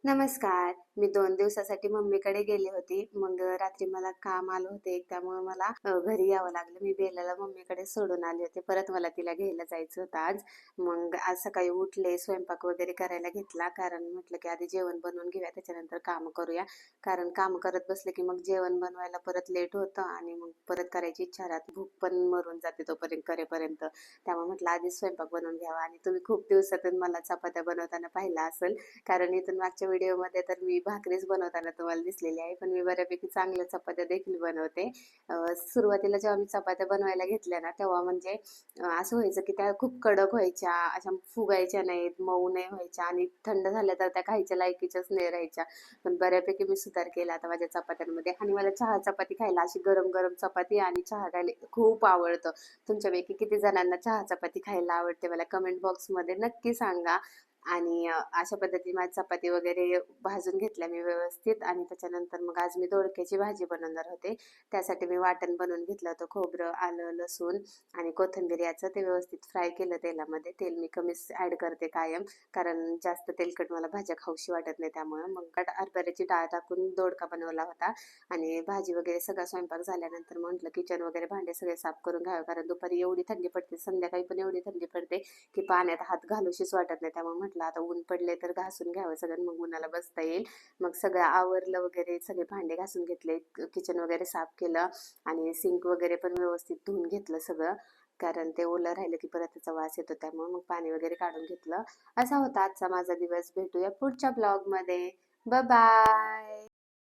नमस्कार. मी 2 दिवसासाठी मम्मीकडे गेले होती. मग रात्री मला काम आलं होतं एक, त्यामुळे मला घरी यावं लागलं. मी बेलाला मम्मीकडे सोडून आले होते. परत मला तिला घ्यायला जायचं होतं आज. मग आज सकाळी उठले, स्वयंपाक वगैरे करायला घेतला. कारण म्हटलं की आधी जेवण बनवून घेऊया, त्याच्यानंतर कामं करूया. कारण काम करत बसले की मग जेवण बनवायला परत लेट होतं आणि मग परत करायची इच्छा राहते. भूक पण मरून जाते तोपर्यंत करेपर्यंत. त्यामुळे म्हटलं आधीच स्वयंपाक बनवून घ्यावा. आणि तुम्ही खूप दिवसातून मला चपात्या बनवताना पाहिला असेल. कारण इथून मागच्या व्हिडिओमध्ये तर मी भाकरीच बनवताना तुम्हाला दिसलेली आहे, पण मी बऱ्यापैकी चांगल्या चपात्या देखील बनवते. सुरुवातीला जेव्हा मी चपात्या बनवायला घेतल्या ना, तेव्हा म्हणजे असं व्हायचं की त्या खूप कडक व्हायच्या, अशा फुगायच्या नाहीत, मऊ नाही व्हायच्या आणि थंड झाल्या तर त्या खायच्या लायकीच्याच नाही राहायच्या. पण बऱ्यापैकी मी सुधार केला आता माझ्या चपात्यांमध्ये. आणि मला चहा चपाती खायला, अशी गरम गरम चपाती आणि चहा खायला खूप आवडतं. तुमच्यापैकी किती जणांना चहा चपाती खायला आवडते मला कमेंट बॉक्समध्ये नक्की सांगा. आणि अशा पद्धतीने माझी चपाती वगैरे भाजून घेतल्या मी व्यवस्थित. आणि त्याच्यानंतर मग आज मी दोडक्याची भाजी बनवणार होते. त्यासाठी मी वाटण बनवून घेतलं होतं, खोबरं, आलं, लसूण आणि कोथिंबीर याचं. ते व्यवस्थित फ्राय केलं तेलामध्ये. तेल मी कमीच ॲड करते कायम, कारण जास्त तेलकट मला भाज्या खाऊशी वाटत नाही. त्यामुळं मग हरभऱ्याची डाळ टाकून दोडका बनवला होता. आणि भाजी वगैरे सगळा स्वयंपाक झाल्यानंतर म्हटलं किचन वगैरे भांडे सगळे साफ करून घ्यावे, कारण दुपारी एवढी थंडी पडते, संध्याकाळी पण एवढी थंडी पडते की पाण्यात हात घालूशीच वाटत नाही. त्यामुळे म्हटलं आता ऊन पडले तर घासून घ्यावं सगळं, मग उन्हाला बसता येईल. मग सगळं आवरलं वगैरे, सगळे भांडे घासून घेतले, किचन वगैरे साफ केलं आणि सिंक वगैरे पण व्यवस्थित धुवून घेतलं सगळं. कारण ते ओलं राहिलं की परत त्याचा वास येतो, त्यामुळे मग पाणी वगैरे काढून घेतलं. असा होता आजचा माझा दिवस. भेटूया पुढच्या ब्लॉगमध्ये. Bye bye.